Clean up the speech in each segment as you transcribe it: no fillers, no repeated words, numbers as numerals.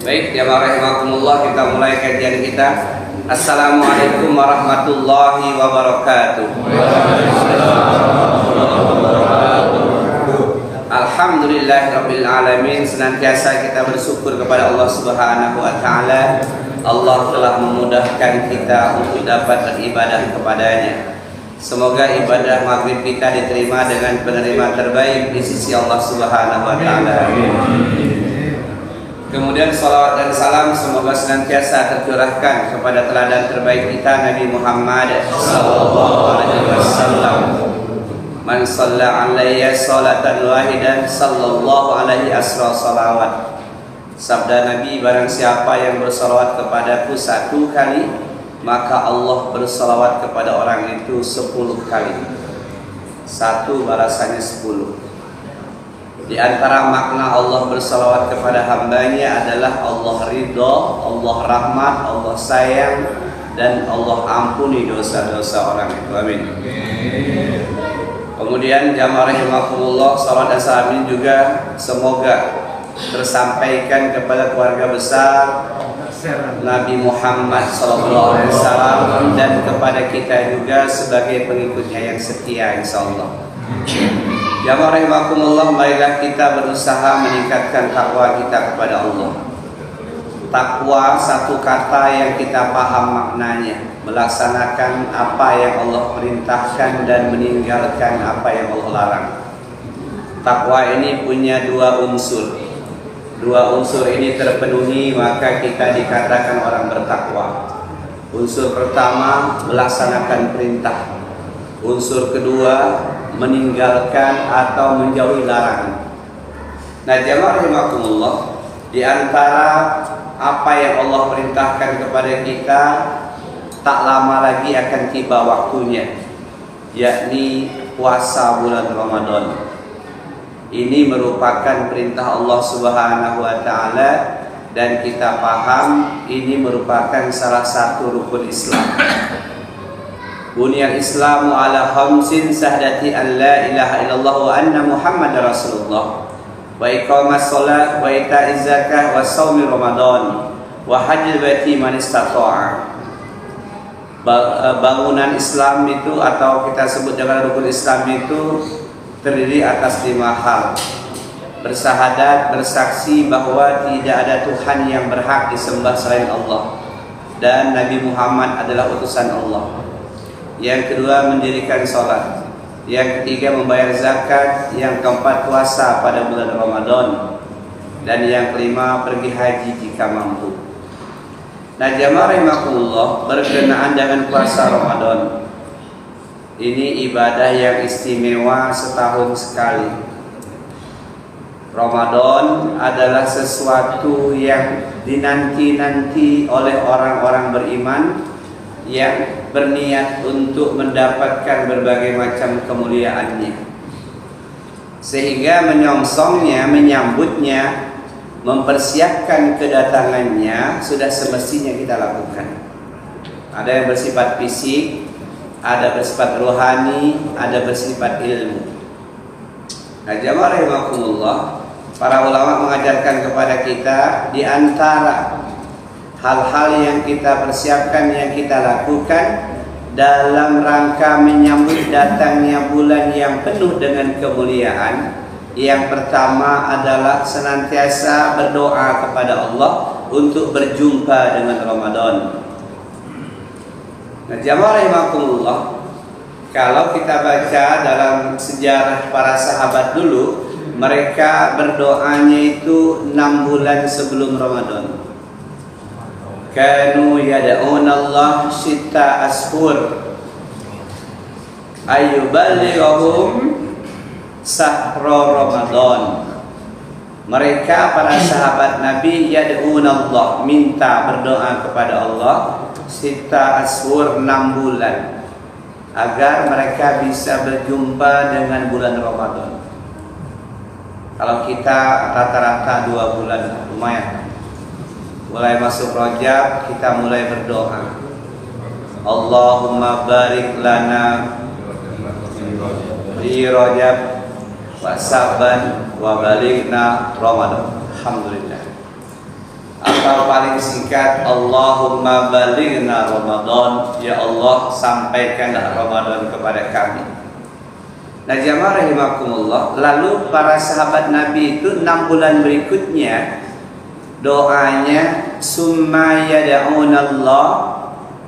Baik, ya rahimakumullah, kita mulai kajian kita. Assalamualaikum warahmatullahi wabarakatuh. Alhamdulillahirabbil alamin. Senantiasa kita bersyukur kepada Allah Subhanahu wa taala. Allah telah memudahkan kita untuk dapat beribadah kepadanya. Semoga ibadah maghrib kita diterima dengan penerima terbaik di sisi Allah Subhanahu wa taala. Kemudian salawat dan salam semoga senantiasa tercurahkan kepada teladan terbaik kita, Nabi Muhammad sallallahu alaihi wasallam. Man shalla alayya salatan wahidan sallallahu alaihi asra salawat. Sabda Nabi, barang siapa yang bersalawat kepadaku 1 kali, maka Allah bersalawat kepada orang itu 10 kali. 1 balasannya 10. Di antara makna Allah bersalawat kepada hambanya adalah Allah ridho, Allah rahmat, Allah sayang, dan Allah ampuni dosa-dosa orang itu. Amin. Kemudian jamaah rahimakumullah, salawat dan salam ini juga semoga tersampaikan kepada keluarga besar Nabi Muhammad SAW dan kepada kita juga sebagai pengikutnya yang setia, insyaallah. Jamaah rahimakumullah, marilah kita berusaha meningkatkan takwa kita kepada Allah. Takwa satu kata yang kita paham maknanya, melaksanakan apa yang Allah perintahkan dan meninggalkan apa yang Allah larang. Takwa ini punya 2 unsur. 2 unsur ini terpenuhi maka kita dikatakan orang bertakwa. Unsur pertama, melaksanakan perintah. Unsur kedua, meninggalkan atau menjauhi larangan. Nah, jamaah rahimakumullah, di antara apa yang Allah perintahkan kepada kita tak lama lagi akan tiba waktunya, yakni puasa bulan Ramadan. Ini merupakan perintah Allah Subhanahu wa taala dan kita paham ini merupakan salah satu rukun Islam. Bunyal Islamu ala khamsin sahdati an la ilaha illallah wa anna Muhammadar Rasulullah wa iqamas shalah wa ita'iz zakah wa shaumi Ramadan wa hajjil baiti man istata'a. Bangunan Islam itu atau kita sebut dengan rukun Islam itu terdiri atas 5 hal. Bersahadat, bersaksi bahwa tidak ada Tuhan yang berhak disembah selain Allah dan Nabi Muhammad adalah utusan Allah. Yang kedua, mendirikan sholat. Yang ketiga, membayar zakat. Yang keempat, puasa pada bulan Ramadan. Dan yang kelima, pergi haji jika mampu. Nah, jamaah rahimakumullah, berkenaan dengan puasa Ramadan, ini ibadah yang istimewa setahun sekali. Ramadan adalah sesuatu yang dinanti-nanti oleh orang-orang beriman yang berniat untuk mendapatkan berbagai macam kemuliaannya, sehingga menyongsongnya, menyambutnya, mempersiapkan kedatangannya sudah semestinya kita lakukan. Ada yang bersifat fisik, ada bersifat rohani, ada bersifat ilmu. Nah, jamaah rahimakumullah, para ulama mengajarkan kepada kita di antara hal-hal yang kita persiapkan, yang kita lakukan, dalam rangka menyambut datangnya bulan yang penuh dengan kemuliaan. Yang pertama adalah senantiasa berdoa kepada Allah untuk berjumpa dengan Ramadan. Nah, jamaah rahimakumullah, kalau kita baca dalam sejarah para sahabat dulu, mereka berdoanya itu 6 bulan sebelum Ramadan. Kanu yad'una Allah sita ashur ayyubalighum sahra Ramadan. Mereka para sahabat Nabi yad'una Allah, minta berdoa kepada Allah sita ashur 6 bulan agar mereka bisa berjumpa dengan bulan Ramadan. Kalau kita rata-rata 2 bulan lumayan. Mulai masuk Rajab kita mulai berdoa. Allahumma barik lana di Rajab wa Saban wa balighna Ramadan. Alhamdulillah. Atau paling singkat, Allahumma balighna Ramadan, ya Allah sampaikanlah Ramadan kepada kami. Nah, jamaah rahimakumullah, lalu para sahabat Nabi itu 6 bulan berikutnya doanya summa yad'una Allah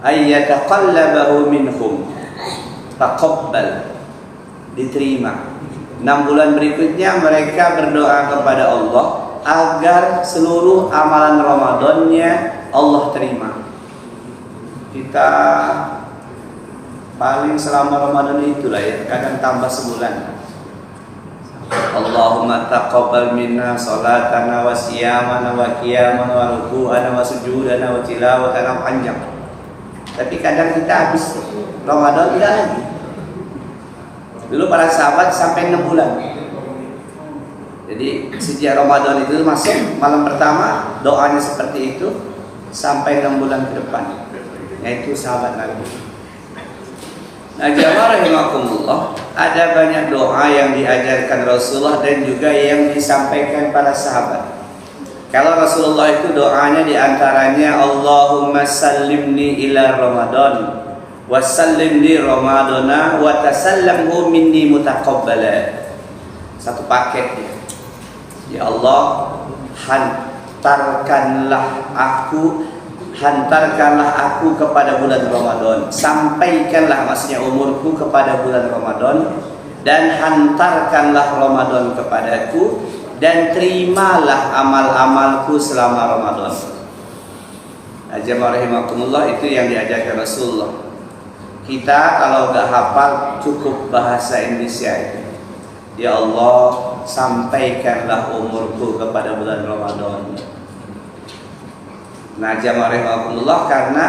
ayyataqallabahu minhum faqabbal, diterima. 6 bulan berikutnya mereka berdoa kepada Allah agar seluruh amalan Ramadannya Allah terima. Kita paling selama Ramadan itulah ya, kadang tambah sebulan. Allahumma taqabbal minna salatana wa siyamana wa qiyamana wa ruku'ana wa sujudana wa tilawatana panjang. Tapi kadang kita habis Ramadan tidak lagi. Dulu para sahabat sampai 6 bulan. Jadi sejak Ramadan itu masuk malam pertama doanya seperti itu sampai 6 bulan ke depan. Yaitu sahabat Nabi. Nah, jamaah rahimakumullah, ada banyak doa yang diajarkan Rasulullah dan juga yang disampaikan para sahabat. Kalau Rasulullah itu doanya diantaranya Allahumma sallimni ila Ramadan wa sallimni Ramadana wa tasallamhu minni mutaqabbala. Satu paket ya. Ya Allah, hantarkanlah aku kepada bulan Ramadan, sampaikanlah maksudnya umurku kepada bulan Ramadan, dan hantarkanlah Ramadan kepadaku, dan terimalah amal-amalku selama Ramadan. Jamaah rahimakumullah, itu yang diajarkan Rasulullah. Kita kalau nggak hafal cukup bahasa Indonesia itu. Ya Allah, sampaikanlah umurku kepada bulan Ramadan. Nah, jamaah rahimakumullah, karena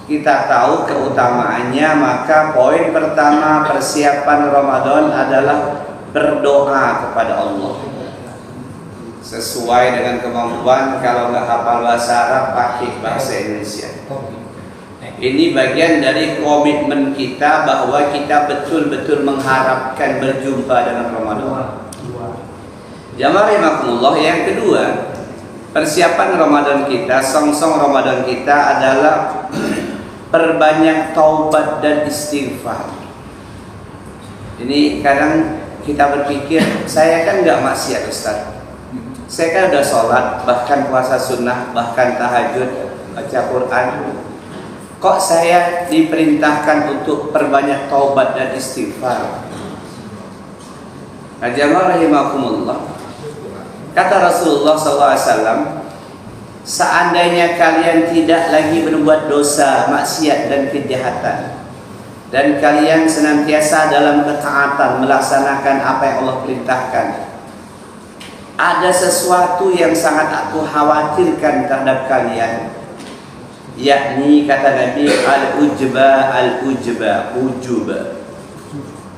kita tahu keutamaannya, maka poin pertama persiapan Ramadan adalah berdoa kepada Allah. Sesuai dengan kemampuan, kalau nggak hafal bahasa Arab pakai bahasa Indonesia. Ini bagian dari komitmen kita bahwa kita betul-betul mengharapkan berjumpa dengan Ramadan. Jamaah rahimakumullah, yang kedua, persiapan Ramadan kita, song-song Ramadan kita adalah perbanyak taubat dan istighfar. Ini kadang kita berpikir, saya kan nggak maksiat Ustaz, saya kan udah sholat, bahkan puasa sunnah, bahkan tahajud, baca Quran. Kok saya diperintahkan untuk perbanyak taubat dan istighfar? Nah, jamaah rahimakumullah, kata Rasulullah SAW, seandainya kalian tidak lagi berbuat dosa, maksiat dan kejahatan, dan kalian senantiasa dalam ketaatan melaksanakan apa yang Allah perintahkan, ada sesuatu yang sangat aku khawatirkan terhadap kalian, yakni kata Nabi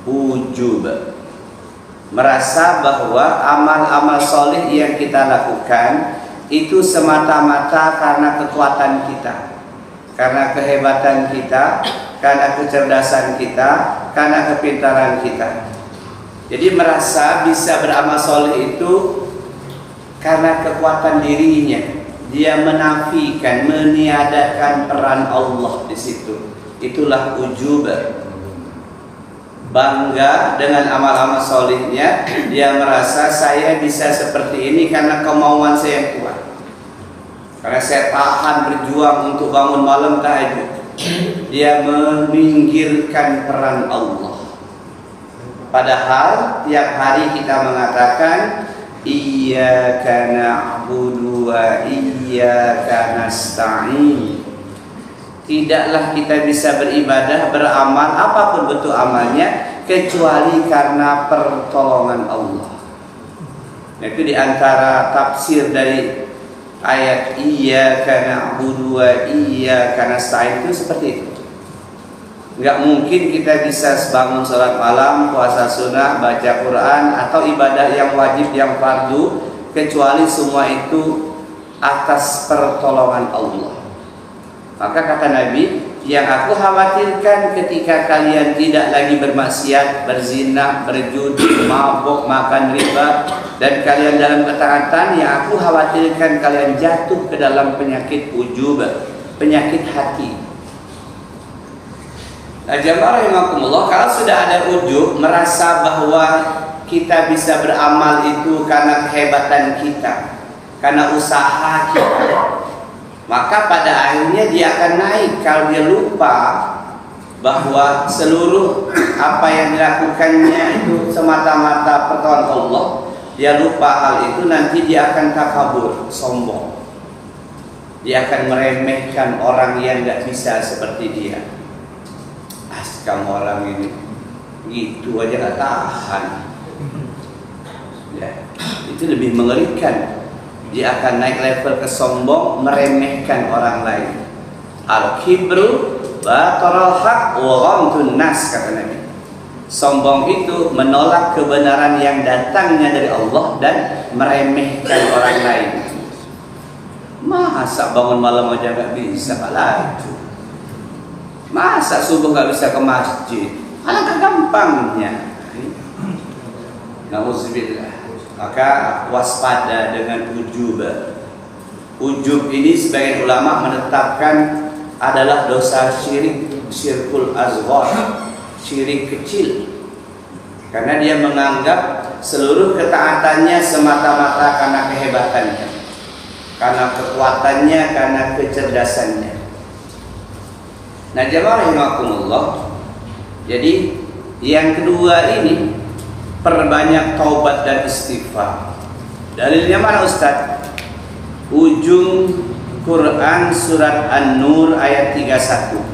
ujub, merasa bahwa amal-amal soleh yang kita lakukan itu semata-mata karena kekuatan kita, karena kehebatan kita, karena kecerdasan kita, karena kepintaran kita. Jadi merasa bisa beramal soleh itu karena kekuatan dirinya. dia menafikan, meniadakan peran Allah di situ. Itulah ujub. Bangga dengan amal-amal solihnya, dia merasa saya bisa seperti ini karena kemauan saya yang kuat. Karena saya tahan berjuang untuk bangun malam tahajud. Dia meminggirkan peran Allah. Padahal tiap hari kita mengatakan iyyaka na'budu wa iyyaka nasta'in. Tidaklah kita bisa beribadah, beramal apapun bentuk amalnya kecuali karena pertolongan Allah. Itu diantara tafsir dari ayat iyyaka na'budu wa iyyaka nasta'in itu seperti itu. Enggak mungkin kita bisa bangun salat malam, puasa sunnah, baca Quran atau ibadah yang wajib, yang fardu kecuali semua itu atas pertolongan Allah. Maka kata Nabi, yang aku khawatirkan ketika kalian tidak lagi bermaksiat, berzina, berjudi, mabuk, makan riba, dan kalian dalam ketaatan, yang aku khawatirkan kalian jatuh ke dalam penyakit ujub, penyakit hati. Nah, jamaah rahimakumullah, kalau sudah ada ujub, merasa bahwa kita bisa beramal itu karena kehebatan kita, karena usaha kita, maka pada akhirnya dia akan naik. Kalau dia lupa bahwa seluruh apa yang dilakukannya itu semata-mata pertolongan Allah, dia lupa hal itu, nanti dia akan takabur, sombong. Dia akan meremehkan orang yang gak bisa seperti dia. Kamu orang ini gitu aja gak tahan. Ya, itu lebih mengerikan. Dia akan naik level ke sombong, meremehkan orang lain. Al-kibru batarul haq wa ghamtun nas, kata Nabi. Sombong itu menolak kebenaran yang datangnya dari Allah dan meremehkan orang lain. Masa bangun malam aja gak bisa, malah itu. Masa subuh gak bisa ke masjid? Alangkah gampangnya. Nauzubillah. Maka waspada dengan ujub. Ujub ini sebagian ulama menetapkan adalah dosa syirik, syirkul azghar, syirik kecil. Karena dia menganggap seluruh ketaatannya semata-mata karena kehebatannya, karena kekuatannya, karena kecerdasannya. Nah, jamaah rahimakumullah, jadi yang kedua ini perbanyak taubat dan istighfar. Dalilnya mana Ustaz? Ujung Quran surat An-Nur ayat 31.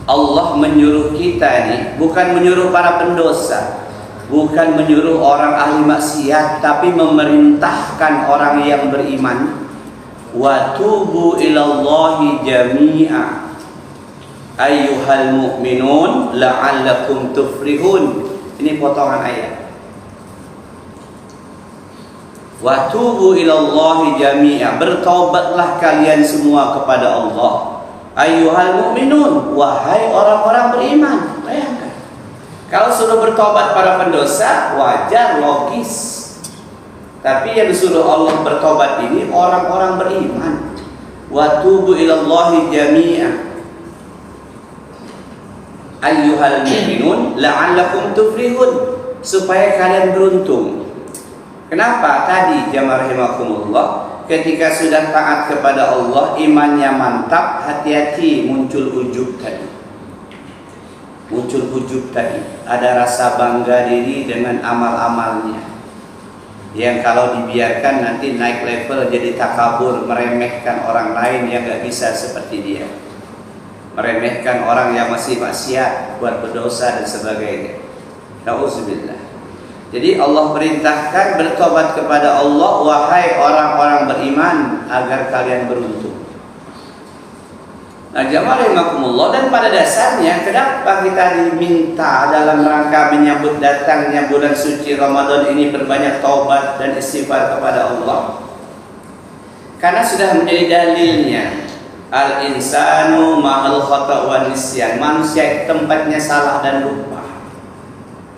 Allah menyuruh kita ini, bukan menyuruh para pendosa, bukan menyuruh orang ahli maksiat, tapi memerintahkan orang yang beriman. Wa tubu ilallahi jami'a ayyuhal mu'minun la'allakum tuflihun. Ini potongan ayat. Wa tubu ilallahi jami'a, bertaubatlah kalian semua kepada Allah. Ayyuhal mu'minun, wahai orang-orang beriman. Bayangkan, kalau suruh bertobat para pendosa, wajar, logis. Tapi yang disuruh Allah bertobat ini orang-orang beriman. Wa tubu ilallahi jami'a ayyuhal mu'minun la'allakum tuflihun, supaya kalian beruntung. Kenapa? Tadi jamaah rahimakumullah, ketika sudah taat kepada Allah, imannya mantap, hati-hati muncul ujub tadi. Muncul ujub tadi, ada rasa bangga diri dengan amal-amalnya, yang kalau dibiarkan nanti naik level jadi takabur, meremehkan orang lain yang gak bisa seperti dia, meremehkan orang yang masih maksiat, buat berdosa dan sebagainya. Nauzubillah. Jadi Allah perintahkan bertobat kepada Allah, wahai orang-orang beriman, agar kalian beruntung. Nah, jamaah rahimakumullah, dan pada dasarnya kenapa kita diminta dalam rangka menyambut datangnya bulan suci Ramadan ini berbanyak taubat dan istighfar kepada Allah? Karena sudah menjadi dalilnya, al-insanu ma'al khata' wa nisyan, manusia tempatnya salah dan lupa,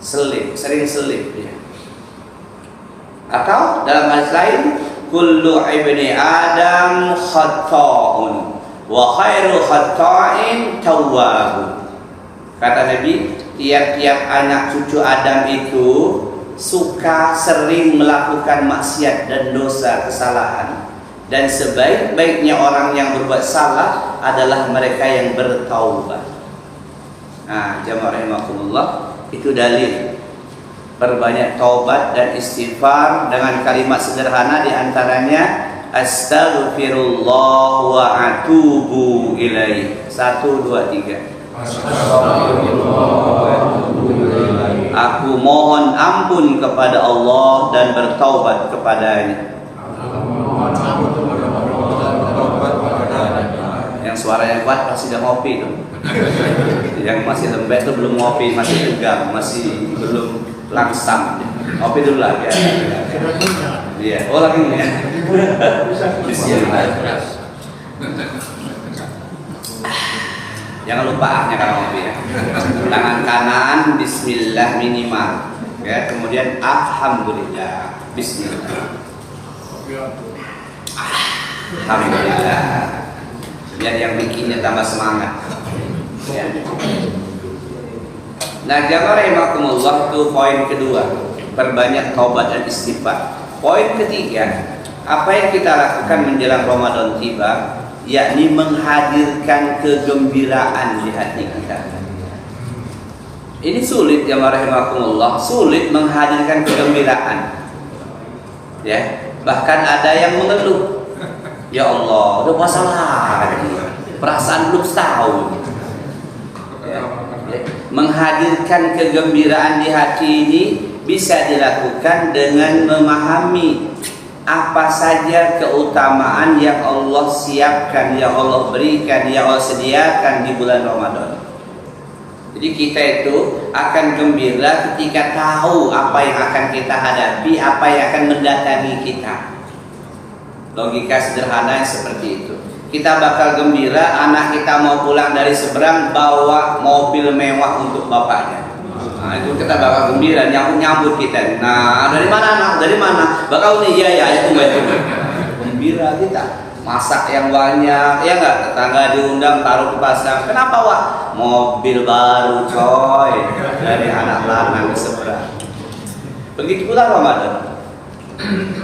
selip, sering selip ya. Atau dalam hadis lain, kullu ibni Adam khata'un wa khairu khata'in tawwabun. Kata Nabi, tiap-tiap anak cucu Adam itu suka sering melakukan maksiat dan dosa kesalahan, dan sebaik-baiknya orang yang berbuat salah adalah mereka yang bertaubat. Nah, jamaah rahimakumullah, itu dalil perbanyak taubat dan istighfar dengan kalimat sederhana, di antaranya astaghfirullah wa atubu ilaih. 1, 2, 3. Aku mohon ampun kepada Allah dan bertaubat kepadanya. Yang suaranya kuat pasti udah ngopi tuh. Yang masih lembek tuh belum ngopi, masih tegang, masih belum langsam. Ngopi dulu lah ya. Iya, oh lagi nih ya. Bismillah. Jangan lupa ahnya kalau ngopi ya. Tangan kanan bismillah minimal. Ya, kemudian alhamdulillah. Bismillah. Alhamdulillah. Biar yang bikinnya tambah semangat. Ya. Nah, jamaah rahimakumullah, itu poin kedua, perbanyak taubat dan istighfar. Poin ketiga, apa yang kita lakukan menjelang Ramadan tiba, yakni menghadirkan kegembiraan di hati kita. Ini sulit jamaah rahimakumullah, sulit menghadirkan kegembiraan. Ya, bahkan ada yang mengeluh, ya Allah, udah puasa lagi, perasaan belum setahun. Ya. Menghadirkan kegembiraan di hati ini bisa dilakukan dengan memahami apa saja keutamaan yang Allah siapkan, yang Allah berikan, yang Allah sediakan di bulan Ramadan. Jadi kita itu akan gembira ketika tahu apa yang akan kita hadapi, apa yang akan mendatangi kita. Logika sederhana seperti itu. Kita bakal gembira anak kita mau pulang dari seberang bawa mobil mewah untuk bapaknya. Nah, itu kita bakal gembira, nyambut kita. Nah, dari mana anak? Dari mana? Bakal nih ya tunggu. Gembira kita. Masak yang banyak, ya enggak? Tetangga diundang taruh ke pasar. Kenapa, Wak? Mobil baru, coy. Dari anak lanang di seberang. Begitu pula Ramadan.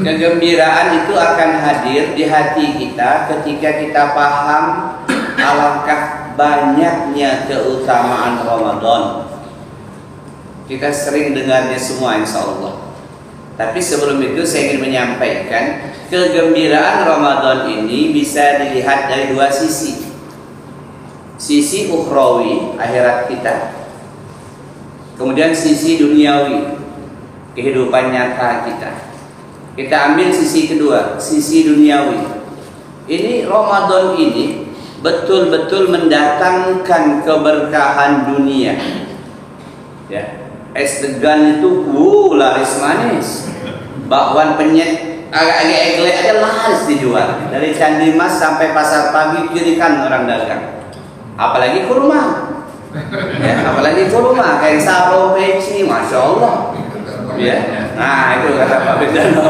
Kegembiraan itu akan hadir di hati kita ketika kita paham alangkah banyaknya keutamaan Ramadan. Kita sering dengarnya semua insya Allah. Tapi sebelum itu saya ingin menyampaikan, kegembiraan Ramadan ini bisa dilihat dari dua sisi. Sisi ukhrawi, akhirat kita. Kemudian sisi duniawi, kehidupan nyata kita. Kita ambil sisi kedua, sisi duniawi. Ini Ramadan ini betul-betul mendatangkan keberkahan dunia. Ya, es degan itu laris manis. Bakwan penyet agak-agak eglek aja laris dijual. Dari Candi Mas sampai Pasar Pagi kiri kan orang dagang. Apalagi kurma. Ya, apalagi kurma kayak sarung peci, masya Allah. Ya, nah itu kata Pak Bedano.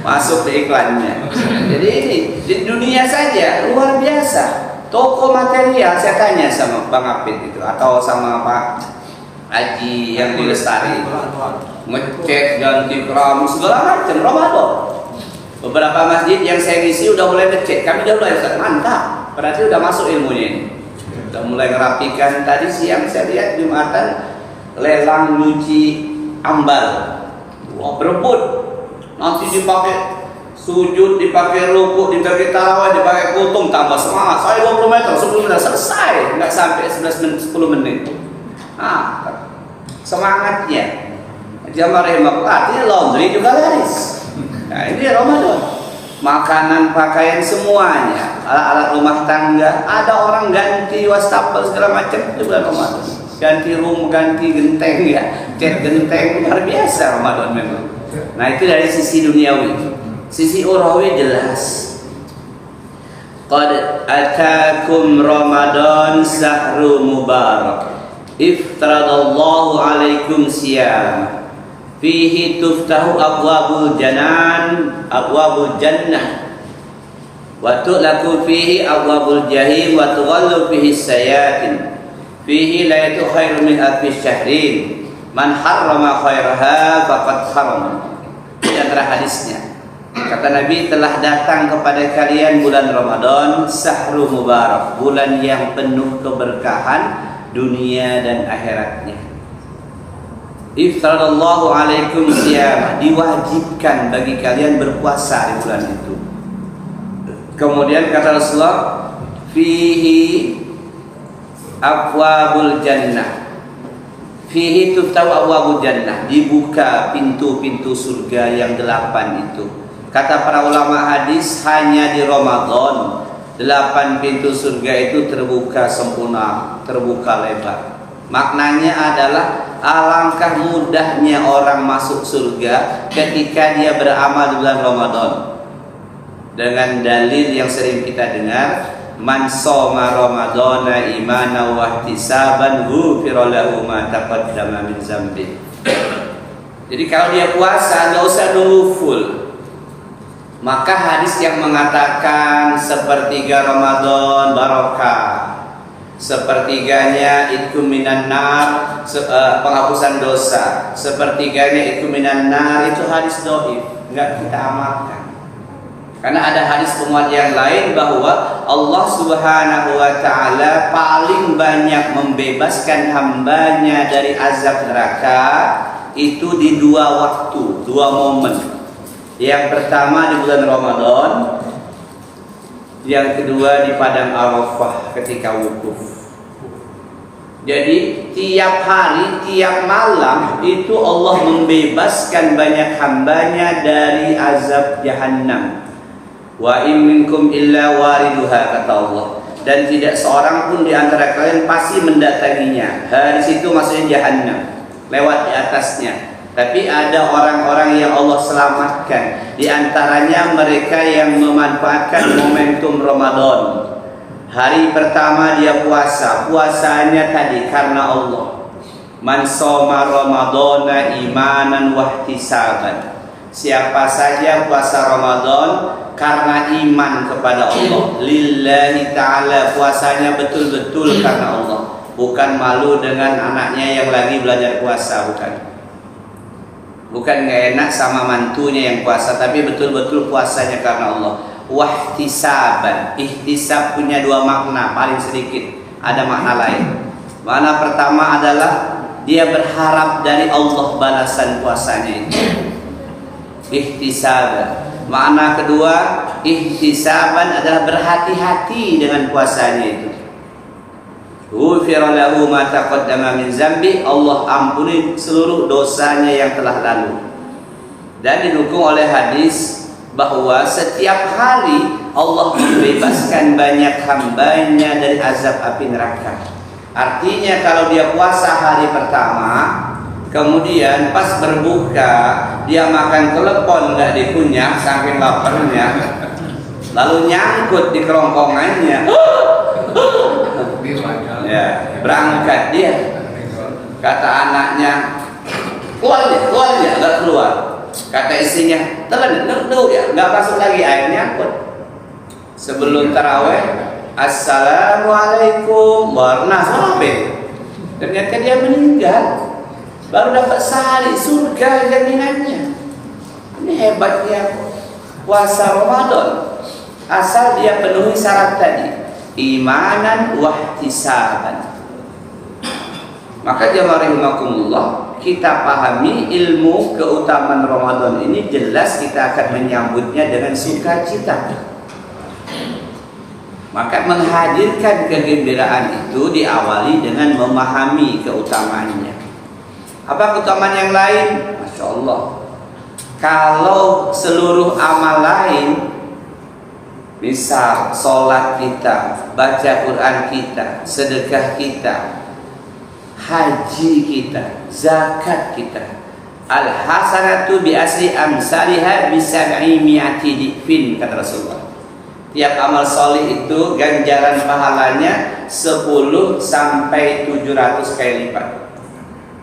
Masuk ke iklannya. Jadi ini di dunia saja luar biasa. Toko material, saya tanya sama Bang Apit itu atau sama Pak Haji yang di Lestari, ngecat, ganti keramik segala macam Ramadan. Beberapa masjid yang saya ngisi udah mulai ngecat. Kami udah mulai mantap. Berarti udah masuk ilmunya ini. Udah mulai ngerapikan. Tadi siang saya lihat Jumatan lelang nyuci ambal. Wah, berebut. Nanti dipakai sujud, dipakai ruku, dipakai tarawih, dipakai kutung, tambah semangat. Saya 20 meter, 10 meter selesai, nggak sampai 11 menit, 10 menit. Nah, semangatnya. Jamaah rahimakumullah, artinya laundry juga laris. Nah, ini Ramadan. Makanan, pakaian semuanya, alat-alat rumah tangga, ada orang ganti wastafel segala macam itu bulan Ramadan. Ganti room, ganti genteng ya, cat genteng, luar biasa Ramadan memang. Nah, itu dari sisi duniawi. Sisi ukhrawi jelas. Qad atakum Ramadan sahru mubarak. Iftaradallahu alaikum siyam. fihi tuftahu abwabul jannah wa tu'laku fihi abwabul jahim wa tughallu fihi sayatin fihi layatu khairu min alfi syahrin man harrama khairaha faqad harama. Di antara hadisnya kata Nabi, telah datang kepada kalian bulan Ramadan, sahru mubarak, bulan yang penuh keberkahan dunia dan akhiratnya. Iftaradallahu alaikum siyam, diwajibkan bagi kalian berpuasa di bulan itu. Kemudian kata Rasulullah, fihi abwabul jannah, fihi tuftahu abwabul jannah, dibuka pintu-pintu surga yang 8 itu. Kata para ulama hadis, hanya di Ramadan 8 pintu surga itu terbuka sempurna, terbuka lebar. Maknanya adalah alangkah mudahnya orang masuk surga ketika dia beramal di bulan Ramadan. Dengan dalil yang sering kita dengar, man shoma ramadhana imanan wa ihtisaban ghufira lahu ma taqaddama min dzambi. Jadi kalau dia puasa enggak usah nunggu full. Maka hadis yang mengatakan sepertiga Ramadan barokah, sepertiganya itqum minan nar, penghapusan dosa, sepertiganya itqum minan nar, itu hadis dhaif, enggak kita amalkan. Karena ada hadis pemuat yang lain bahwa Allah Subhanahu wa taala paling banyak membebaskan hambanya dari azab neraka itu di 2 waktu, 2 momen. Yang pertama di bulan Ramadan, yang kedua di padang Arafah ketika wukuf. Jadi tiap hari, tiap malam itu Allah membebaskan banyak hambanya dari azab jahannam. Wa in minkum illa wariduha, kata Allah. Dan tidak seorang pun di antara kalian pasti mendatanginya. Hadis itu maksudnya jahannam, lewat di atasnya. Tapi ada orang-orang yang Allah selamatkan. Di antaranya mereka yang memanfaatkan momentum Ramadan. Hari pertama dia puasa, puasanya tadi karena Allah. Man shoma ramadhana imanan wa ihtisaban. Siapa saja puasa Ramadan karena iman kepada Allah, lillahi ta'ala, puasanya betul-betul karena Allah, bukan malu dengan anaknya yang lagi belajar puasa, bukan gak enak sama mantunya yang puasa, tapi betul-betul puasanya karena Allah. Wahtisaban, ihtisab punya 2 makna, paling sedikit ada makna lain. Makna pertama adalah dia berharap dari Allah balasan puasanya itu, ihtisaban. Makna kedua, ihtisaban adalah berhati-hati dengan puasanya itu. Ghufira lahu ma taqaddama min dzambi, Allah ampuni seluruh dosanya yang telah lalu. Dan didukung oleh hadis bahwa setiap hari Allah membebaskan banyak hambanya dari azab api neraka. Artinya kalau dia puasa hari pertama, kemudian pas berbuka dia makan kelepon nggak dikunyah saking laparnya, lalu nyangkut di kerongkongannya, ya berangkat dia. Kata anaknya, keluar aja, nggak keluar. Kata istrinya, telan, ya nggak masuk lagi, airnya nyangkut. Sebelum taraweh, assalamualaikum warahmatullahi. Ternyata dia meninggal. Baru dapat sehari surga jaminannya. Ini hebatnya puasa Ramadan. Asal dia penuhi syarat tadi, imanan wahtisaban. Maka jamaah rahimakumullah, kita pahami ilmu keutamaan Ramadan ini, jelas kita akan menyambutnya dengan sukacita. Maka menghadirkan kegembiraan itu diawali dengan memahami keutamaannya. Apa keutamaan yang lain? Masya Allah. Kalau seluruh amal lain, misal sholat kita, baca Quran kita, sedekah kita, haji kita, zakat kita, al-hasanatu bi asri amsalihha bi 700 difin, kata Rasulullah. Tiap amal soleh itu ganjaran pahalanya 10 sampai 700 kali lipat.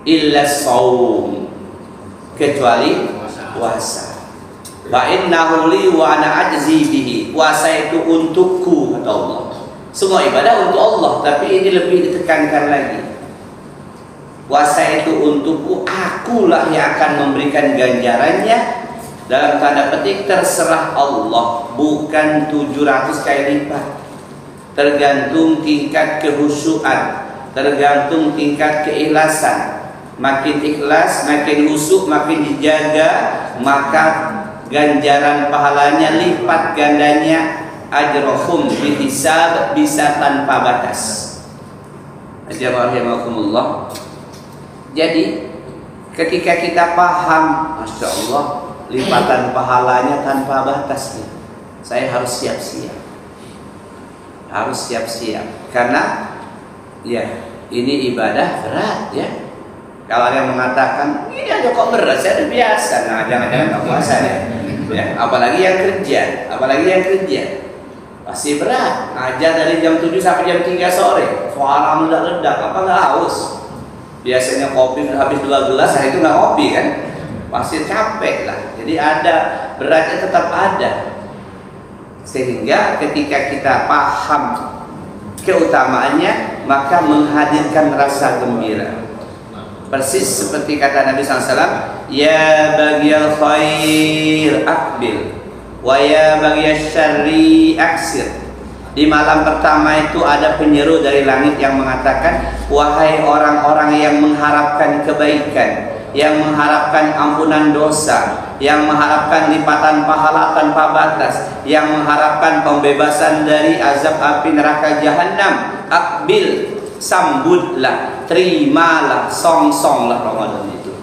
Illa shaum, kecuali puasa. Wa innahu li wa ana ajzi bihi. Puasa itu untukku kata Allah. Semua ibadah untuk Allah, tapi ini lebih ditekankan lagi. Puasa itu untukku, akulah yang akan memberikan ganjarannya. Dalam tanda petik terserah Allah, bukan 700 kali lipat. Tergantung tingkat kehusuan, tergantung tingkat keikhlasan. Makin ikhlas, makin khusyuk, makin dijaga, maka ganjaran pahalanya lipat gandanya. Ajrohum bihisab, bisa tanpa batas. Rahimakumullah. Jadi ketika kita paham, Masya Allah, lipatan pahalanya tanpa batas, saya harus siap-siap. Harus siap-siap. Karena ya ini ibadah berat ya. Kalau ada yang mengatakan ini aja kok berat, saya udah biasa. Nah, jangan-jangan nggak puasa ya. Apalagi yang kerja, pasti berat. Ngajar dari jam 7 sampai jam 3 sore. Suara meledak-ledak, apa nggak haus? Biasanya kopi habis 2 gelas, itu nggak kopi kan? Pasti capek lah. Jadi ada beratnya, tetap ada. Sehingga ketika kita paham keutamaannya, maka menghadirkan rasa gembira. Persis seperti kata Nabi SAW, ya bagiyal khair akbil, wa ya bagiyal syarri aksir. Di malam pertama itu ada penyeru dari langit yang mengatakan, wahai orang-orang yang mengharapkan kebaikan, yang mengharapkan ampunan dosa, yang mengharapkan lipatan pahala tanpa batas, yang mengharapkan pembebasan dari azab api neraka jahanam, akbil, sambutlah, terimalah, songsonglah Ramadan itu.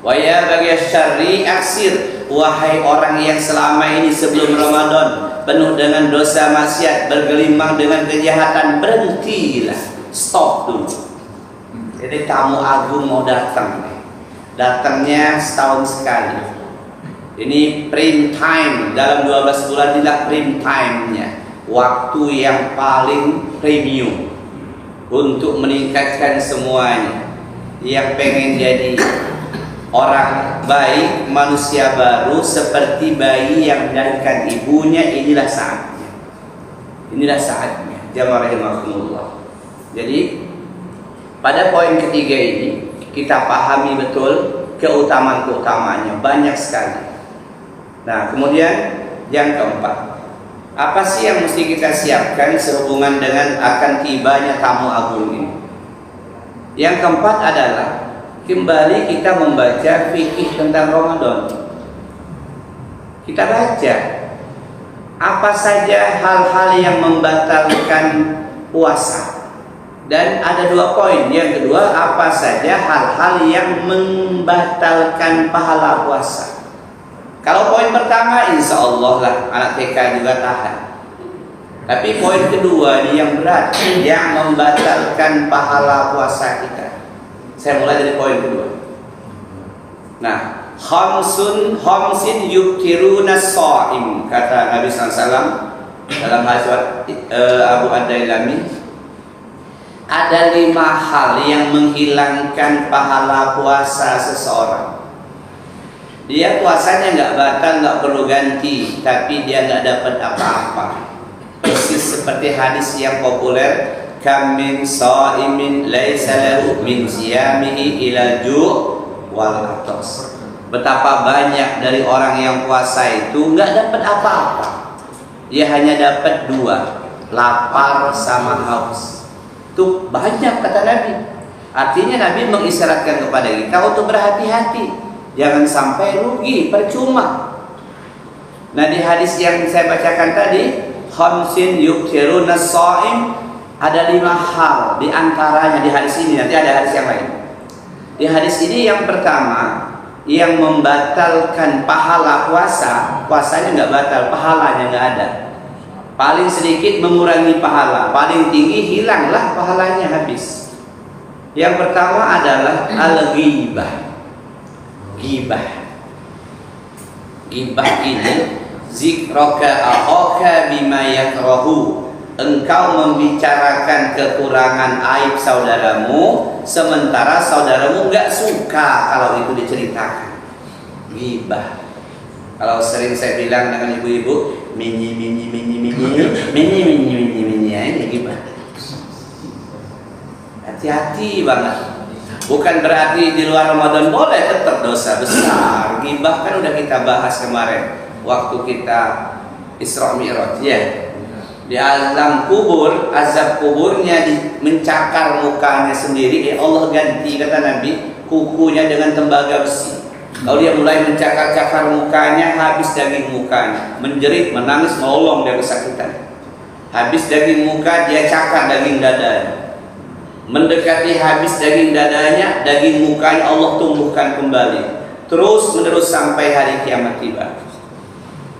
Wa ya bagi syarri aksir, wahai orang yang selama ini sebelum Ramadan penuh dengan dosa maksiat, bergelimang dengan kejahatan, berhentilah, stop dulu. Jadi tamu agung mau datang, datangnya setahun sekali. Ini prime time, dalam 12 bulan inilah prime time-nya, waktu yang paling premium untuk meningkatkan semuanya. Yang pengen jadi orang baik, manusia baru, seperti bayi yang melahirkan ibunya, inilah saatnya. Inilah saatnya. Jamaah rahimakumullah. Jadi pada poin ketiga ini kita pahami betul keutamaan-keutamaannya, banyak sekali. Nah, kemudian yang keempat, apa sih yang mesti kita siapkan sehubungan dengan akan tibanya tamu agung ini? Yang keempat adalah kembali kita membaca fikih tentang Ramadan. Kita baca apa saja hal-hal yang membatalkan puasa. Dan ada 2 poin. Yang kedua, apa saja hal-hal yang membatalkan pahala puasa. Kalau poin pertama, insya Allah lah anak TK juga tahan. Tapi poin kedua ini yang berat, yang membatalkan pahala puasa kita. Saya mulai dari poin kedua. Nah, khamsin yuktiruna shaim, kata Nabi SAW dalam hadis Abu Ad-Dailami. Ada 5 hal yang menghilangkan pahala puasa seseorang. Dia puasanya nggak batal, nggak perlu ganti, tapi dia nggak dapat apa-apa. Persis seperti hadis yang populer, kam min shaimin laisa lahu min siyamihi ila ju' wal atas. Betapa banyak dari orang yang puasa itu nggak dapat apa-apa. Dia hanya dapat 2, lapar sama haus. Itu banyak kata Nabi. Artinya Nabi mengisyaratkan kepada kita untuk berhati-hati, jangan sampai rugi, percuma. Nah, di hadis yang saya bacakan tadi, khamsin yuktiruna shaim, ada 5 hal di antaranya di hadis ini. Nanti ada hadis yang lain. Di hadis ini yang pertama, yang membatalkan pahala puasa, puasanya nggak batal, pahalanya nggak ada. Paling sedikit mengurangi pahala, paling tinggi hilanglah pahalanya, habis. Yang pertama adalah al-ghibah. Ghibah. Ghibah ini zikraka akhaka bima yakrahu, engkau membicarakan kekurangan aib saudaramu, sementara saudaramu nggak suka kalau itu diceritakan. Ghibah. Kalau sering saya bilang dengan ibu-ibu, mini, ini ghibah. Hati-hati banget. Bukan berarti di luar Ramadan boleh, tetap dosa besar. Ghibah kan udah kita bahas kemarin waktu kita Isra Mi'raj, ya. Di alam kubur, azab kuburnya mencakar mukanya sendiri. Ya Allah ganti, kata Nabi, kukunya dengan tembaga besi. Kalau dia mulai mencakar-cakar mukanya, habis daging mukanya, menjerit, menangis, menolong dia kesakitan. Habis daging muka, dia cakar daging dadanya. Mendekati habis daging dadanya, daging mukanya Allah tumbuhkan kembali. Terus menerus sampai hari kiamat tiba.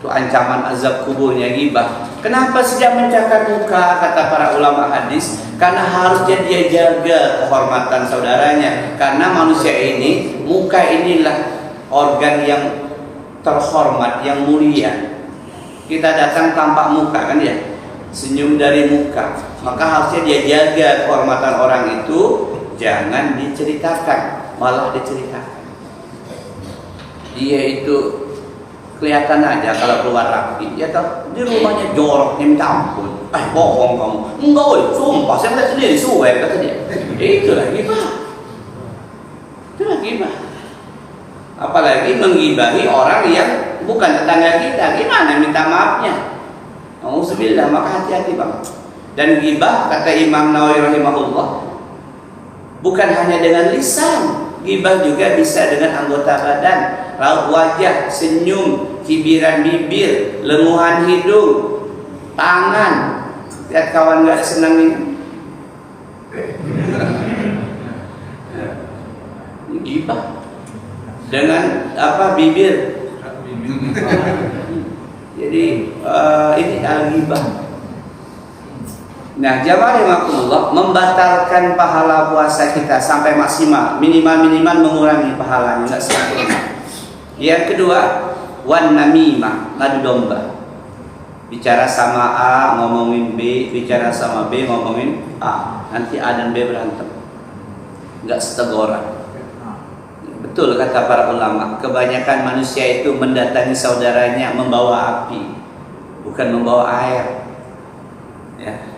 Itu ancaman azab kuburnya ghibah. Kenapa sejak mencakar muka, kata para ulama hadis? Karena harusnya dia jaga kehormatan saudaranya. Karena manusia ini, muka inilah organ yang terhormat, yang mulia. Kita datang tampak muka kan ya, senyum dari muka. Maka harusnya dia jaga kehormatan orang itu, jangan diceritakan, malah diceritakan. Dia itu kelihatan aja kalau keluar rapi, ya toh, di rumahnya joroknya minta ampun. Bohong kamu. Enggak, woy, sumpah saya lihat sendiri, suwe, kata dia. Itulah ghibah. Itulah ghibah. Apalagi menggibahi orang yang bukan tetangga kita, gimana minta maafnya? Auzubillah, maka hati-hati bang. Dan ghibah, kata Imam Nawawi rahimahullah, bukan hanya dengan lisan, ghibah juga bisa dengan anggota badan, raut wajah, senyum, cibiran bibir, lenguhan hidung, tangan. Lihat kawan nggak senang ini. Ini ghibah. Dengan apa, bibir. Jadi ini al-ghibah. Nah, jamaah rahimakumullah, membatalkan pahala puasa kita sampai maksimal, minimal mengurangi pahalanya, enggak sempurna. Yang kedua, wan namimah, ngadu domba. Bicara sama A ngomongin B, bicara sama B ngomongin A. Nanti A dan B berantem. Enggak seteguran. Betul kata para ulama, kebanyakan manusia itu mendatangi saudaranya membawa api, bukan membawa air. Ya.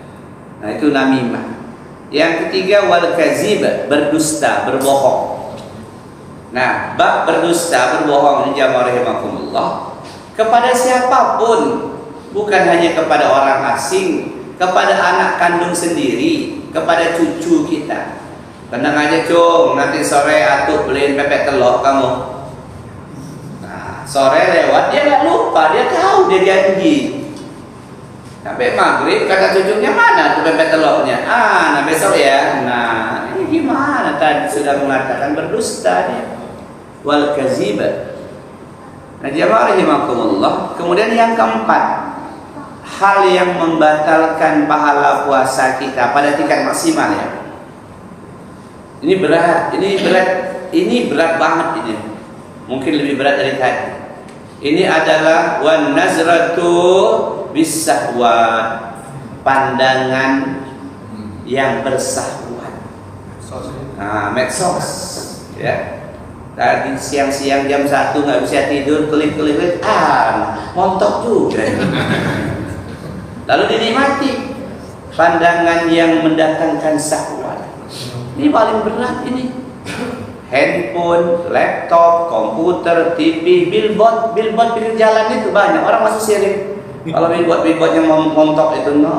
Nah, itu namimah. Yang ketiga, wal kazib, berdusta, berbohong. Nah, bab berdusta, berbohong ini jamaah rahimakumullah, kepada siapapun, bukan hanya kepada orang asing, kepada anak kandung sendiri, kepada cucu kita. Tenang aja cung, nanti sore atuk beliin pepek telur kamu. Nah, sore lewat, dia nggak lupa, dia tahu, dia janji. Sampai maghrib kata cucunya, mana tuh pepek telurnya? Nah besok ya. Nah ini gimana, tadi sudah mengatakan berdusta dia. Wal kaziba. Nah jamaah rahimakumullah. Kemudian yang keempat, hal yang membatalkan pahala puasa kita pada tingkat maksimal ya. Ini berat banget ini. Mungkin lebih berat dari tadi. Ini adalah wan nazratu bisahwat, pandangan yang bersahwat. Nah, medsos ya. Tadi siang-siang jam 1 nggak bisa tidur, klik-klik, montok juga. Lalu dinikmati pandangan yang mendatangkan syahwat. Ini paling berat ini. Handphone, laptop, komputer, TV, billboard pinggir jalan itu banyak. Orang masih sirik. Kalau billboard yang montok itu, no.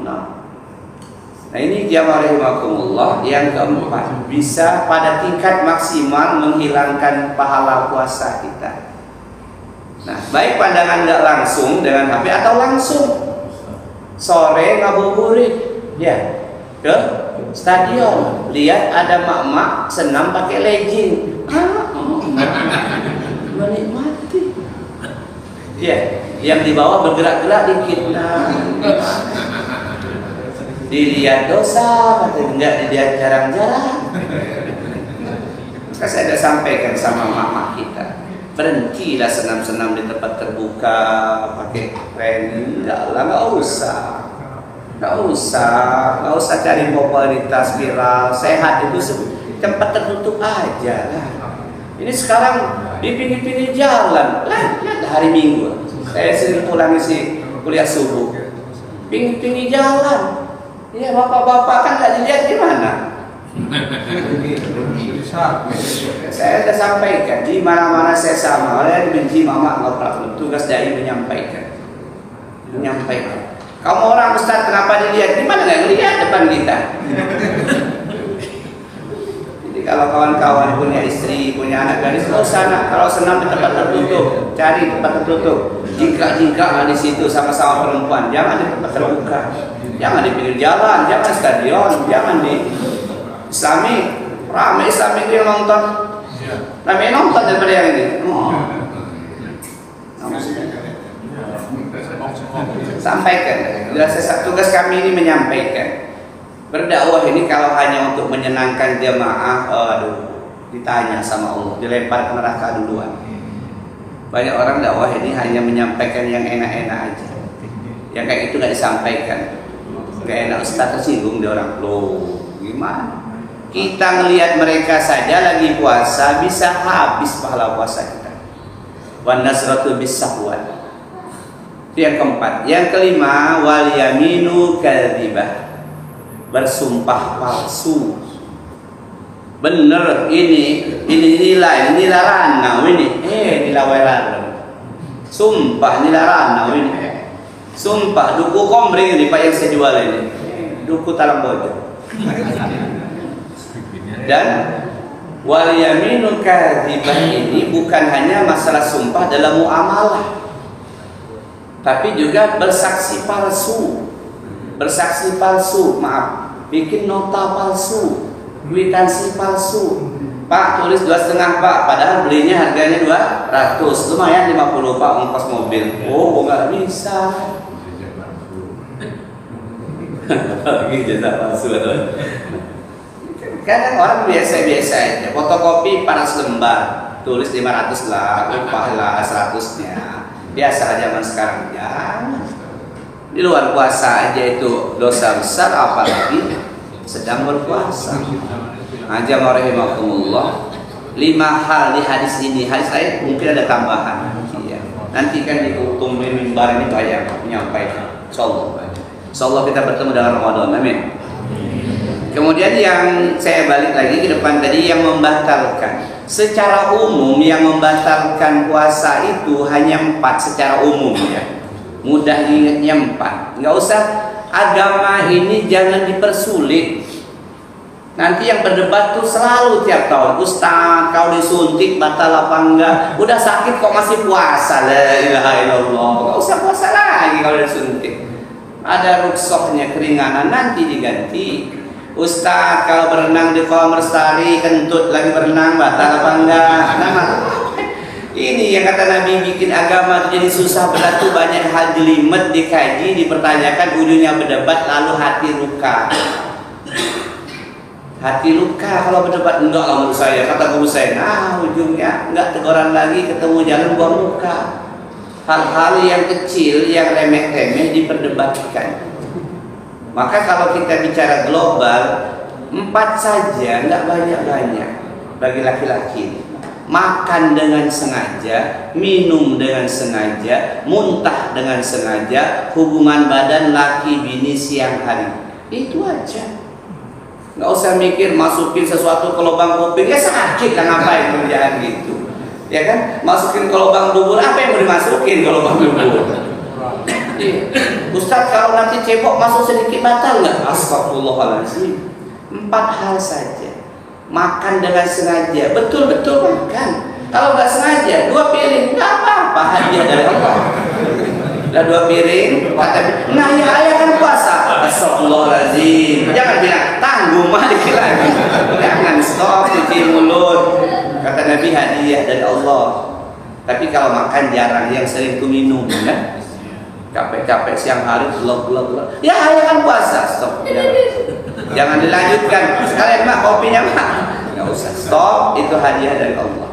Nah ini jamaah rahimakumullah, yang keempat, bisa pada tingkat maksimal menghilangkan pahala puasa kita. Nah, baik pandangan nggak langsung dengan HP atau langsung. Sore ngabuburit, ya, ke stadion, lihat ada mak-mak senam pakai legging, menikmati. Ya, yang di bawah bergerak-gerak dikit, dilihat dosa, atau enggak dilihat jarang-jarang. Maka saya sudah sampaikan sama mama kita, berhentilah senam-senam di tempat terbuka, pakai pen, enggak usah. nggak usah cari popularitas viral. Sehat itu tempat tertutup aja lah. Ini sekarang di pinggir-pinggir jalan, lihat hari Minggu. Saya sering pulang isi kuliah subuh, pinggir-pinggir jalan. Ya bapak-bapak kan nggak dilihat gimana? Saya sudah sampaikan di mana-mana saya sama. Orang yang benci mama nggak pernah. Tugas dai menyampaikan. Kamu orang Ustaz kenapa dilihat? Di mana nggak lihat depan kita? Jadi kalau kawan-kawan punya istri, punya anak gadis, nggak usah nak. Kalau senang di tempat tertutup, cari tempat tertutup. Jingkrak di situ sama-sama perempuan. Jangan di tempat terbuka. Jangan di pinggir jalan, jangan stadion, jangan di Islami. Ramai Islami itu yang nonton. Ramai nonton daripada yang ini. Sampaikan. Tugas kami ini menyampaikan. Berdakwah ini kalau hanya untuk menyenangkan jemaah, ditanya sama Allah, dilempar ke neraka duluan. Banyak orang dakwah ini hanya menyampaikan yang enak-enak aja. Yang kayak itu nggak disampaikan. Gak enak, Ustaz tersinggung dia orang. Loh, gimana? Kita ngelihat mereka saja lagi puasa bisa habis pahala puasa kita. Wan nasratu bisahwan. Itu yang keempat. Yang kelima, wal yaminu kadzibah. Bersumpah palsu. Bener ini nilai ranau ini. Nilai sumpah nilai ranau ini. Sumpah duku komring ini Pak yang saya jual ini. Duku talang bojo. Dan wal yaminu kadzibah ini bukan hanya masalah sumpah dalam muamalah, tapi juga bersaksi palsu. Bikin nota palsu, kwitansi palsu. Pak tulis 2,5 Pak, padahal belinya harganya 200, lumayan 50 Pak ongkos mobil. Oh nggak bisa. Jasa palsu atau? Kadang orang biasa-biasa aja, fotokopi 400 lembar, tulis 500 lah, upah lah 100-nya. Biasa zaman sekarang jangan. Di luar puasa aja itu dosa besar, apalagi sedang berpuasa. Aja rahimahumullah. 5 hal di hadis ini, hadis lain mungkin ada tambahan. Iya. Nanti kan di hukum mimbar ini banyak menyampaikan. Insyaallah kita bertemu dalam Ramadan. Amin. Kemudian yang saya balik lagi ke depan tadi yang membatalkan. Secara umum yang membatalkan puasa itu hanya 4 secara umum ya. Mudah ingatnya 4. Enggak usah agama ini jangan dipersulit. Nanti yang berdebat tuh selalu tiap tahun, Ustaz kau disuntik batal apa enggak? Udah sakit kok masih puasa? La ilaha illallah. Enggak usah puasa lagi kalau disuntik. Ada rukhsahnya keringanan nanti diganti. Ustaz kalau berenang di kolam lestari kentut lagi berenang batal apa enggak? Ini yang kata Nabi bikin agama jadi susah berat tuh banyak hal jelimet dikaji dipertanyakan ujungnya berdebat lalu hati luka. Hati luka kalau berdebat enggak lah menurut saya kata guru saya. Ujungnya enggak teguran lagi ketemu jalan buang luka. Hal-hal yang kecil yang remeh-temeh diperdebatkan. Maka kalau kita bicara global 4 saja enggak banyak-banyak bagi laki-laki. Makan dengan sengaja, minum dengan sengaja, muntah dengan sengaja, hubungan badan laki bini siang hari. Itu aja. Nggak usah mikir masukin sesuatu ke lubang kuping, ya sakit lah ngapain kerjaan gitu. Ya kan? Masukin ke lubang dubur, apa yang mau dimasukin ke lubang dubur? Ustaz kalau nanti cebok masuk sedikit batal nggak? Astagfirullahaladzim. 4 hal saja. Makan dengan sengaja, betul-betul makan. Kalau nggak sengaja, 2 piring, nggak apa-apa, hadiah dari Allah. Udah 2 piring, nah ya ayah kan puasa. Astagfirullahaladzim. Jangan bilang tanggung balik lagi. Jangan stop cuci mulut. Kata Nabi hadiah dari Allah. Tapi kalau makan jarang, yang sering itu minum, kan? Capek-capek siang hari, gelap. Ya ayah kan puasa, stop. Jangan dilanjutkan. Sekalian mak kopinya mak. Nggak usah. Stop. Itu hadiah dari Allah.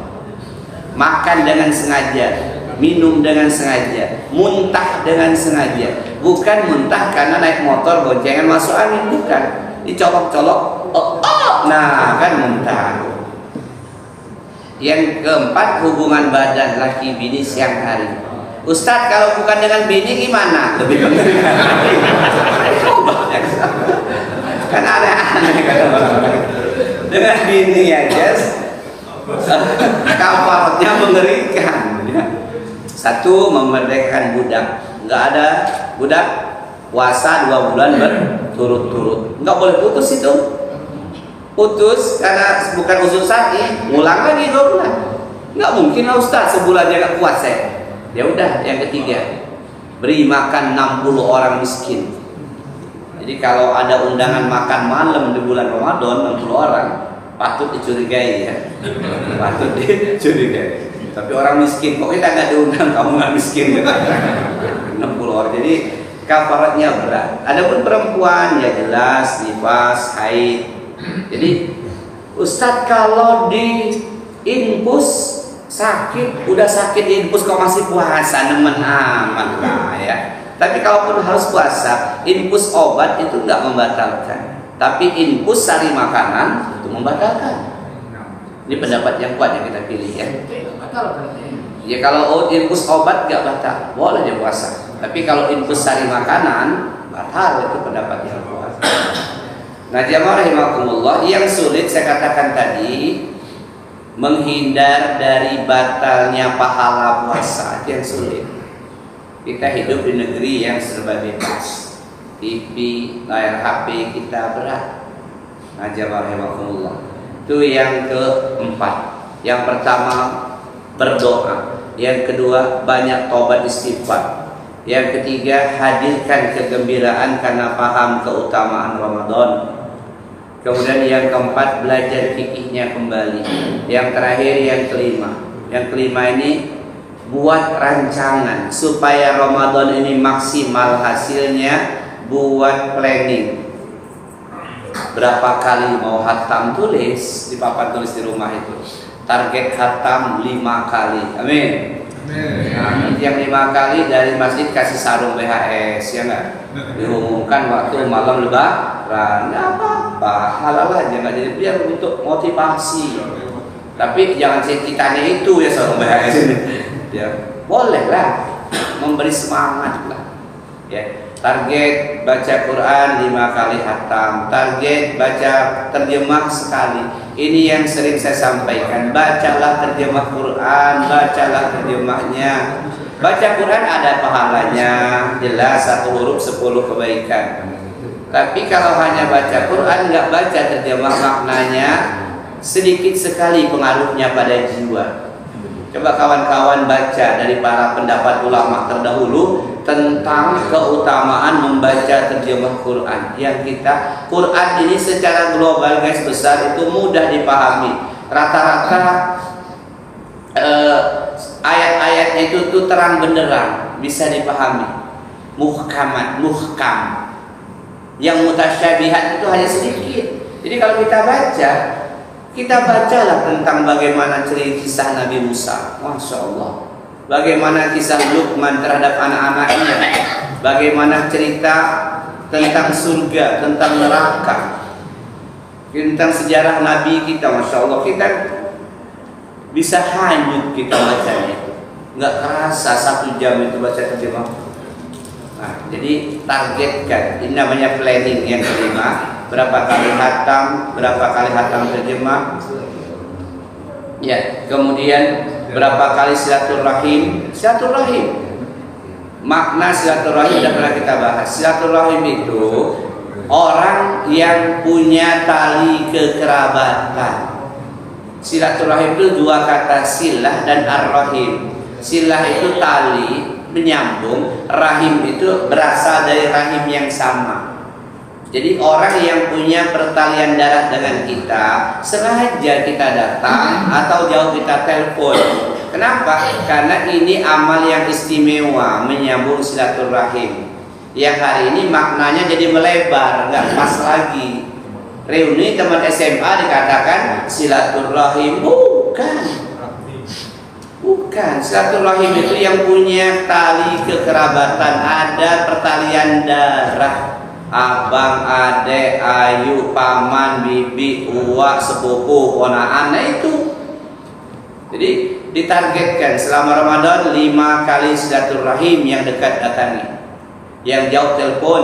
Makan dengan sengaja, minum dengan sengaja, muntah dengan sengaja. Bukan muntah karena naik motor goncengan masuk angin, bukan. Dicolok-colok, nah kan muntah. Yang keempat, hubungan badan laki bini siang hari. Ustadz, kalau bukan dengan bini gimana? Lebih mengerikan. Kan aneh-aneh kan orang-orang. Dengan bini aja kafarotnya mengerikan. Satu, memerdekakan budak. Nggak ada budak puasa 2 bulan berturut-turut. Nggak boleh putus itu. Putus karena bukan usul syar'i, ngulang lagi 2 bulan. Nggak mungkin lah Ustaz, sebulan dia nggak kuat saya. Ya udah, yang ketiga, beri makan 60 orang miskin. Jadi kalau ada undangan makan malam di bulan Ramadan 60 orang, patut dicurigai ya. Patut dicurigai. Tapi orang miskin, kok kita nggak diundang, kamu nggak miskin gitu. 60 orang. Jadi kafaratnya berat. Adapun perempuan ya jelas nifas, haid. Jadi Ustadz, kalau di infus sakit, udah sakit di infus kok masih puasa, nemen aman lah ya. Tapi kalaupun harus puasa, infus obat itu nggak membatalkan. Tapi infus sari makanan itu membatalkan. Ini pendapat yang kuat yang kita pilih ya. Ya kalau infus obat nggak batal, boleh dia puasa. Tapi kalau infus sari makanan batal, itu pendapat yang kuat. Nah jamaah rahimakumullah, yang sulit saya katakan tadi, menghindar dari batalnya pahala puasa, itu yang sulit. Kita hidup di negeri yang serba bebas, TV, layar HP kita berat. Nah jamaah rahimakumullah, itu yang keempat. Yang pertama berdoa, yang kedua banyak taubat istighfar, yang ketiga hadirkan kegembiraan karena paham keutamaan Ramadan. Kemudian yang keempat, belajar fikihnya kembali. Yang terakhir, yang kelima. Yang kelima ini, buat rancangan supaya Ramadan ini maksimal hasilnya. Buat planning. Berapa kali mau khatam, tulis di papan tulis di rumah itu. Target khatam 5 kali. Amin. Nah, yang 5 kali dari masjid kasih sarung BHS ya nggak? Diumumkan waktu malam lebaran, nggak apa-apa, halal aja, nggak jadi, biar untuk motivasi. Tapi jangan cekitannya itu ya sarung BHS ini. Ya boleh lah, memberi semangat lah. Ya, target baca Quran 5 kali khatam, target baca terjemah sekali. Ini yang sering saya sampaikan, bacalah terjemah Quran, bacalah terjemahnya. Baca Quran ada pahalanya, jelas 1 huruf 10 kebaikan. Tapi kalau hanya baca Quran nggak baca terjemah maknanya, sedikit sekali pengaruhnya pada jiwa. Coba kawan-kawan baca dari para pendapat ulama terdahulu tentang keutamaan membaca terjemah Quran. Yang kita, Quran ini secara global guys besar itu mudah dipahami. Rata-rata ayat-ayatnya itu tuh terang benderang, bisa dipahami. Muhkamat, muhkam. Yang mutasyabihat itu hanya sedikit. Jadi kalau kita bacalah tentang bagaimana cerita kisah Nabi Musa, Masya Allah. Bagaimana kisah Luqman terhadap anak-anaknya, bagaimana cerita tentang surga, tentang neraka, tentang sejarah Nabi kita, Masya Allah. Kita bisa hanyut kita bacanya itu, nggak kerasa 1 jam itu baca terjemah. Nah, jadi targetkan, ini namanya planning. Yang kelima, berapa kali hatam, berapa kali hatam terjemah. Ya, kemudian berapa kali silaturahim. Silaturahim, makna silaturahim sudah pernah kita bahas. Silaturahim itu orang yang punya tali kekerabatan. Silaturahim itu 2 kata, silah dan ar-rahim. Silah itu tali menyambung, rahim itu berasal dari rahim yang sama. Jadi orang yang punya pertalian darah dengan kita, sengaja kita datang atau jauh kita telepon. Kenapa? Karena ini amal yang istimewa, menyambung silaturahim. Yang hari ini maknanya jadi melebar, nggak pas lagi. Reuni teman SMA dikatakan silaturahim, bukan. Bukan, silaturahim itu yang punya tali kekerabatan, ada pertalian darah. Abang, adek, ayu, paman, bibi, uak, sepupu, ponaan, nah itu. Jadi ditargetkan selama Ramadan 5 kali silaturahim yang dekat datangi, yang jauh telepon.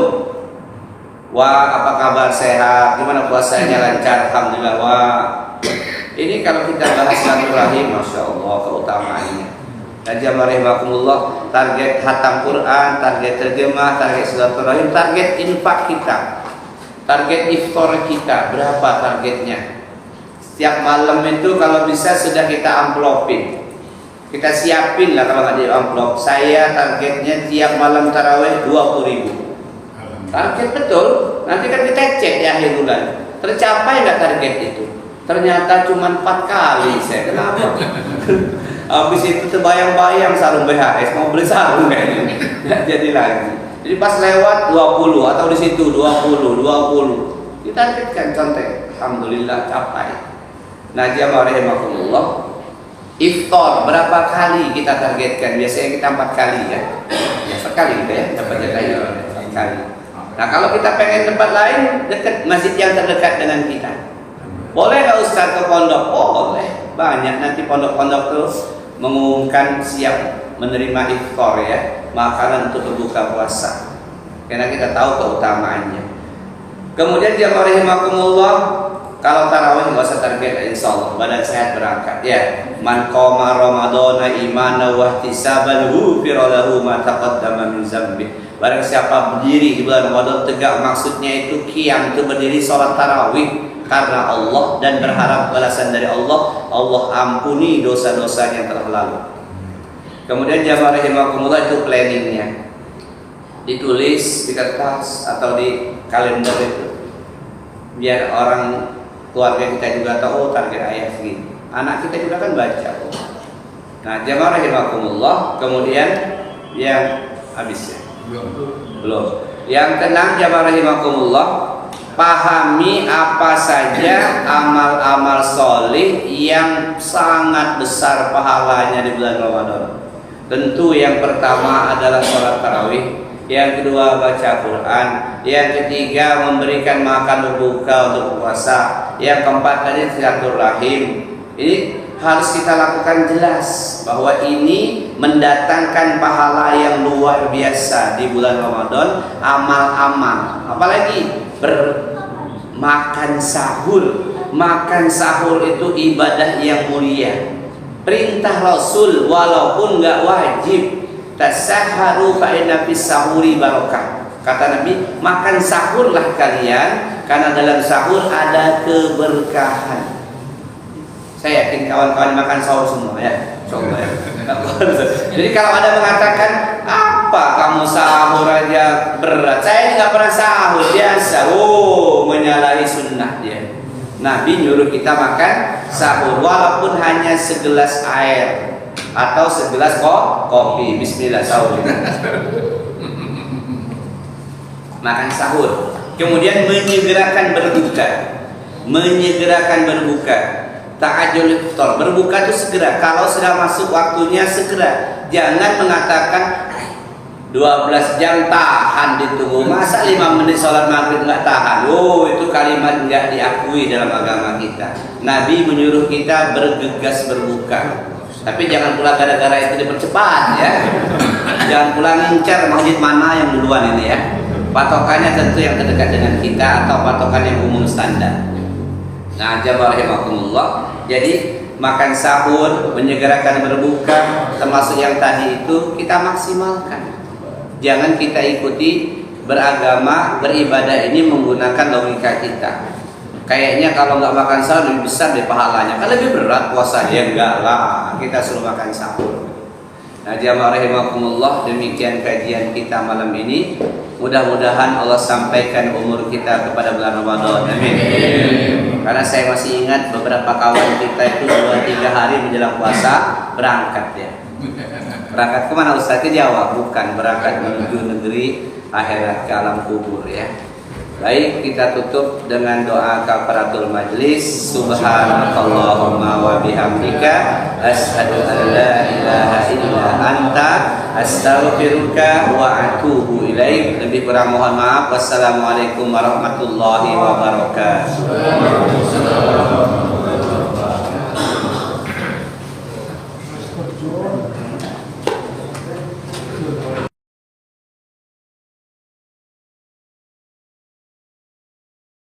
Wah, apa kabar, sehat? Gimana puasanya, lancar? Alhamdulillah. Wah, ini kalau kita bahas silaturahim, masya Allah keutamaannya. Dan jamaah rahimakumullah, target khatam Quran, target terjemah, target silaturahim, target infak kita, target iftar kita, berapa targetnya? Setiap malam itu kalau bisa sudah kita amplopin, kita siapin lah kalau nggak di amplop. Saya targetnya tiap malam taraweh 20.000. Target betul. Nanti kan kita cek di akhir bulan, tercapai nggak target itu? Ternyata cuma 4 kali. Saya kenapa? Habis itu terbayang-bayang sarung BHS, mau beli sarung kayaknya nggak jadi lagi. Jadi pas lewat 20 atau di situ 20 ditargetkan, contek. Alhamdulillah capai. Nah, jamaah rahimakumullah, iftar berapa kali kita targetkan? Biasanya kita 4 kali ya. Ya sekali gitu ya, dapat jatahnya 4 kali. Nah, kalau kita pengen tempat lain, dekat masjid yang terdekat dengan kita. Boleh nggak Ustaz ke pondok? Boleh. Banyak nanti pondok-pondok tuh mengumumkan siap menerima iftar ya, makanan untuk berbuka puasa. Karena kita tahu keutamaannya. Kemudian jamaah rahimakumullah, kalau tarawih nggak usah target, insyaallah badan sehat berangkat ya. Man qama ramadhana imanan wa ihtisaban ghufira lahu ma taqaddama min dzambi. Barang siapa berdiri di bulan Ramadan tegak, maksudnya itu qiyam, itu berdiri salat tarawih karena Allah dan berharap balasan dari Allah, Allah ampuni dosa-dosa yang telah lalu. Kemudian jamaah rahimakumullah, itu planningnya ditulis di kertas atau di kalender itu, biar orang keluarga kita juga tahu, oh target ayah segini. Anak kita juga kan baca. Nah, jamaah rahimakumullah, kemudian yang habisnya belum. Yang keenam, jamaah rahimakumullah, pahami apa saja amal-amal solih yang sangat besar pahalanya di bulan Ramadan. Tentu yang pertama adalah sholat tarawih, yang kedua baca Quran, yang ketiga memberikan makan berbuka untuk puasa, yang keempat tadi silaturahim. Ini harus kita lakukan jelas bahwa ini mendatangkan pahala yang luar biasa di bulan Ramadan. Amal-amal, apalagi makan sahur. Makan sahur itu ibadah yang mulia. Perintah Rasul walaupun nggak wajib, tasaharu fa inna fis sahuri barakah. Kata Nabi, makan sahurlah kalian karena dalam sahur ada keberkahan. Saya yakin kawan-kawan makan sahur semua ya. Coba ya. Jadi kalau ada mengatakan, apa kamu sahur aja berat, saya ini nggak pernah sahur, biasa. Oh, menyalahi sunnah dia. Nabi nyuruh kita makan sahur walaupun hanya segelas air atau segelas kopi. Bismillah sahur. Makan sahur. Kemudian menyegerakan berbuka. Ta'ajjul iftar, berbuka itu segera. Kalau sudah masuk waktunya segera. Jangan mengatakan 12 jam tahan ditunggu. Masa 5 menit sholat maghrib nggak tahan? Oh, itu kalimat nggak diakui dalam agama kita. Nabi menyuruh kita bergegas berbuka. Tapi jangan pula gara-gara itu dipercepat ya. Jangan pula ngincar masjid mana yang duluan ini ya. Patokannya tentu yang terdekat dengan kita atau patokan yang umum standar. Nah, jamaah rahimakumullah, jadi makan sahur, menyegerakan berbuka, termasuk yang tadi itu kita maksimalkan. Jangan kita ikuti beragama, beribadah ini menggunakan logika kita. Kayaknya kalau nggak makan sahur lebih besar dari pahalanya, kan lebih berat puasanya. Enggak lah, kita suruh makan sahur. Nah, jamaah rahimakumullah, demikian kajian kita malam ini. Mudah-mudahan Allah sampaikan umur kita kepada bulan Ramadan. Amin. Karena saya masih ingat beberapa kawan kita itu 2-3 hari menjelang puasa berangkat ya. Berangkat kemana Ustaz? Ke Jawa? Bukan, berangkat menuju negeri akhirat, ke alam kubur ya. Baik, kita tutup dengan doa kafaratul majlis. Subhanakallahumma wa bihamdika asyhadu an la ilaha illa anta astaghfiruka wa atubu ilaik. Lebih kurang mohon maaf. Wassalamualaikum warahmatullahi wabarakatuh.